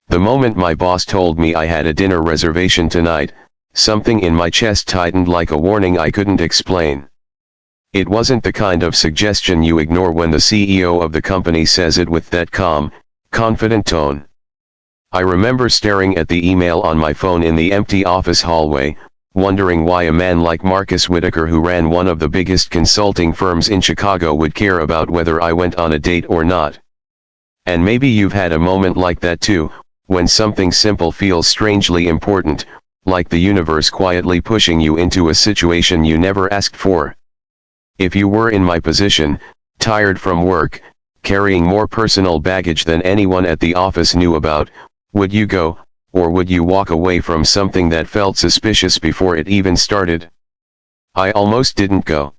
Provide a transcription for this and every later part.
The moment my boss told me I had a dinner reservation tonight, something in my chest tightened like a warning I couldn't explain. It wasn't the kind of suggestion you ignore when the CEO of the company says it with that calm, confident tone. I remember staring at the email on my phone in the empty office hallway, wondering why a man like Marcus Whitaker, who ran one of the biggest consulting firms in Chicago, would care about whether I went on a date or not. And maybe you've had a moment like that too, when something simple feels strangely important, like the universe quietly pushing you into a situation you never asked for. If you were in my position, tired from work, carrying more personal baggage than anyone at the office knew about, would you go, or would you walk away from something that felt suspicious before it even started? I almost didn't go.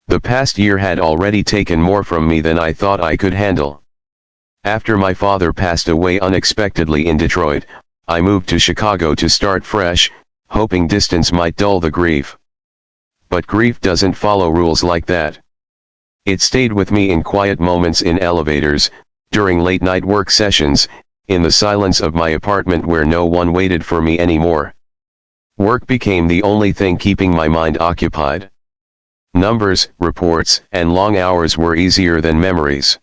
The past year had already taken more from me than I thought I could handle. After my father passed away unexpectedly in Detroit, I moved to Chicago to start fresh, hoping distance might dull the grief. But grief doesn't follow rules like that. It stayed with me in quiet moments in elevators, during late-night work sessions, in the silence of my apartment where no one waited for me anymore. Work became the only thing keeping my mind occupied. Numbers, reports, and long hours were easier than memories.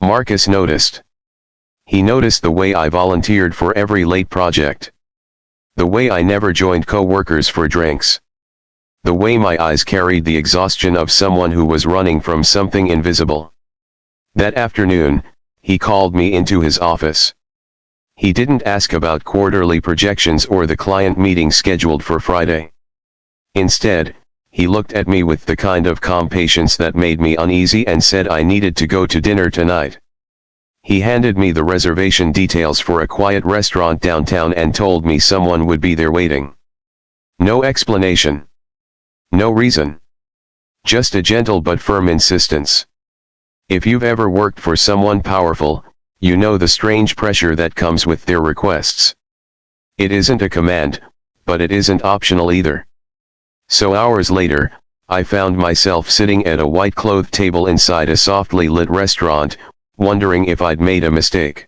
Marcus noticed. He noticed the way I volunteered for every late project. The way I never joined co-workers for drinks. The way my eyes carried the exhaustion of someone who was running from something invisible. That afternoon, he called me into his office. He didn't ask about quarterly projections or the client meeting scheduled for Friday. Instead, he looked at me with the kind of calm patience that made me uneasy and said I needed to go to dinner tonight. He handed me the reservation details for a quiet restaurant downtown and told me someone would be there waiting. No explanation. No reason. Just a gentle but firm insistence. If you've ever worked for someone powerful, you know the strange pressure that comes with their requests. It isn't a command, but it isn't optional either. So hours later, I found myself sitting at a white-clothed table inside a softly lit restaurant, wondering if I'd made a mistake.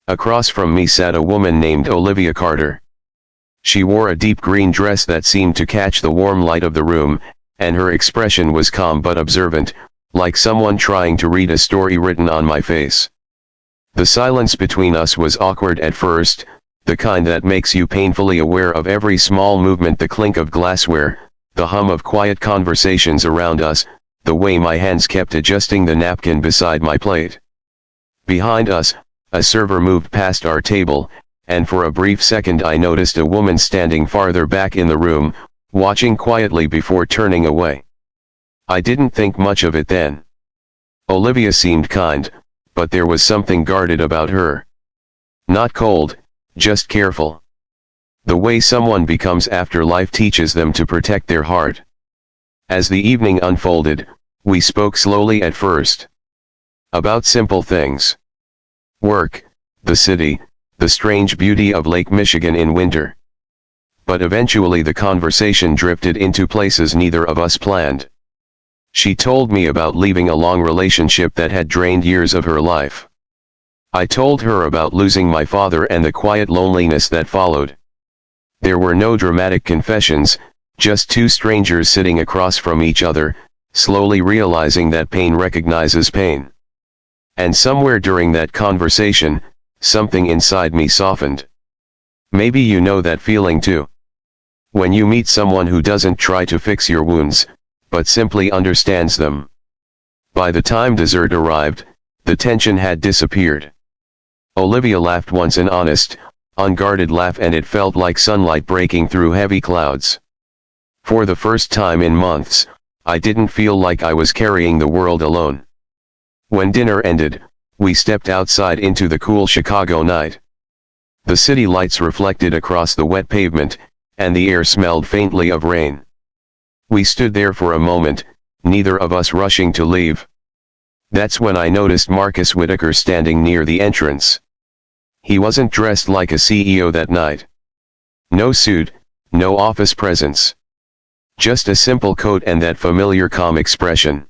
Across from me sat a woman named Olivia Carter. She wore a deep green dress that seemed to catch the warm light of the room, and her expression was calm but observant, like someone trying to read a story written on my face. The silence between us was awkward at first, the kind that makes you painfully aware of every small movement, the clink of glassware, the hum of quiet conversations around us, the way my hands kept adjusting the napkin beside my plate. Behind us, a server moved past our table, and for a brief second I noticed a woman standing farther back in the room, watching quietly before turning away. I didn't think much of it then. Olivia seemed kind, but there was something guarded about her. Not cold, just careful. The way someone becomes after life teaches them to protect their heart. As the evening unfolded, we spoke slowly at first. About simple things. Work, the city, the strange beauty of Lake Michigan in winter. But eventually the conversation drifted into places neither of us planned. She told me about leaving a long relationship that had drained years of her life. I told her about losing my father and the quiet loneliness that followed. There were no dramatic confessions, just two strangers sitting across from each other, slowly realizing that pain recognizes pain. And somewhere during that conversation, something inside me softened. Maybe you know that feeling too. When you meet someone who doesn't try to fix your wounds, but simply understands them. By the time dessert arrived, the tension had disappeared. Olivia laughed once, an honest, unguarded laugh, and it felt like sunlight breaking through heavy clouds. For the first time in months, I didn't feel like I was carrying the world alone. When dinner ended, we stepped outside into the cool Chicago night. The city lights reflected across the wet pavement, and the air smelled faintly of rain. We stood there for a moment, neither of us rushing to leave. That's when I noticed Marcus Whitaker standing near the entrance. He wasn't dressed like a CEO that night. No suit, no office presence. Just a simple coat and that familiar calm expression.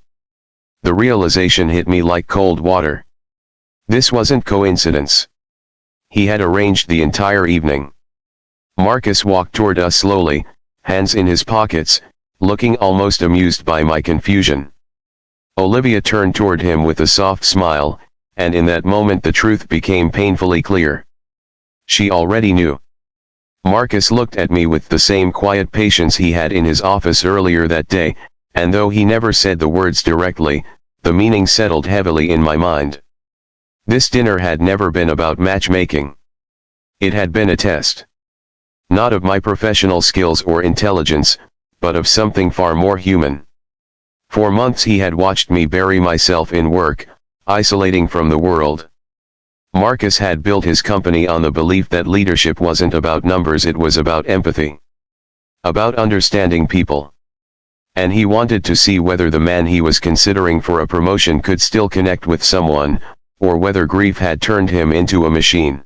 The realization hit me like cold water. This wasn't coincidence. he had arranged the entire evening. Marcus walked toward us slowly, hands in his pockets, looking almost amused by my confusion. Olivia turned toward him with a soft smile, and in that moment the truth became painfully clear. She already knew. Marcus looked at me with the same quiet patience he had in his office earlier that day, and though he never said the words directly, the meaning settled heavily in my mind. This dinner had never been about matchmaking. It had been a test. Not of my professional skills or intelligence, but of something far more human. For months he had watched me bury myself in work, isolating from the world. Marcus had built his company on the belief that leadership wasn't about numbers, it was about empathy. About understanding people. And he wanted to see whether the man he was considering for a promotion could still connect with someone, or whether grief had turned him into a machine.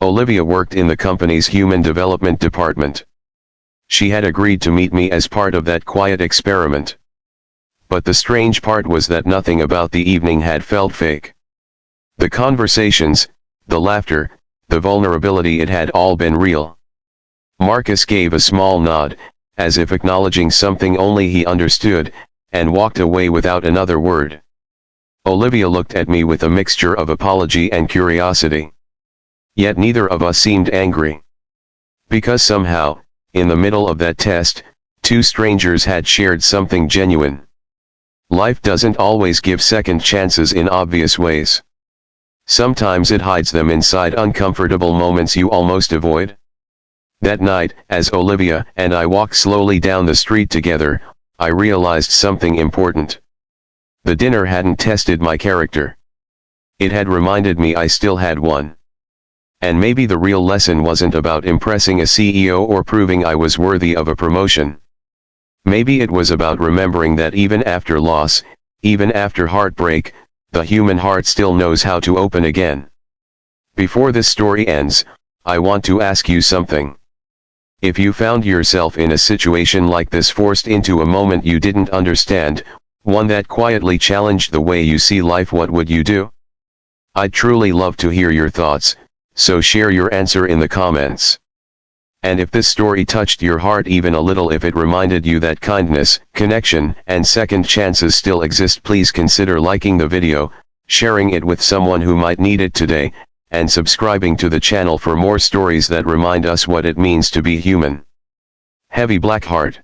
Olivia worked in the company's human development department. She had agreed to meet me as part of that quiet experiment. But the strange part was that nothing about the evening had felt fake. The conversations, the laughter, the vulnerability, it had all been real. Marcus gave a small nod, as if acknowledging something only he understood, and walked away without another word. Olivia looked at me with a mixture of apology and curiosity. Yet neither of us seemed angry. Because somehow, in the middle of that test, two strangers had shared something genuine. Life doesn't always give second chances in obvious ways. Sometimes it hides them inside uncomfortable moments you almost avoid. That night, as Olivia and I walked slowly down the street together, I realized something important. The dinner hadn't tested my character. It had reminded me I still had one. And maybe the real lesson wasn't about impressing a CEO or proving I was worthy of a promotion. Maybe it was about remembering that even after loss, even after heartbreak, the human heart still knows how to open again. Before this story ends, I want to ask you something. If you found yourself in a situation like this, forced into a moment you didn't understand, one that quietly challenged the way you see life, what would you do? I'd truly love to hear your thoughts, so share your answer in the comments. And if this story touched your heart even a little, if it reminded you that kindness, connection, and second chances still exist, please consider liking the video, sharing it with someone who might need it today, and subscribing to the channel for more stories that remind us what it means to be human. Heavy Black Heart.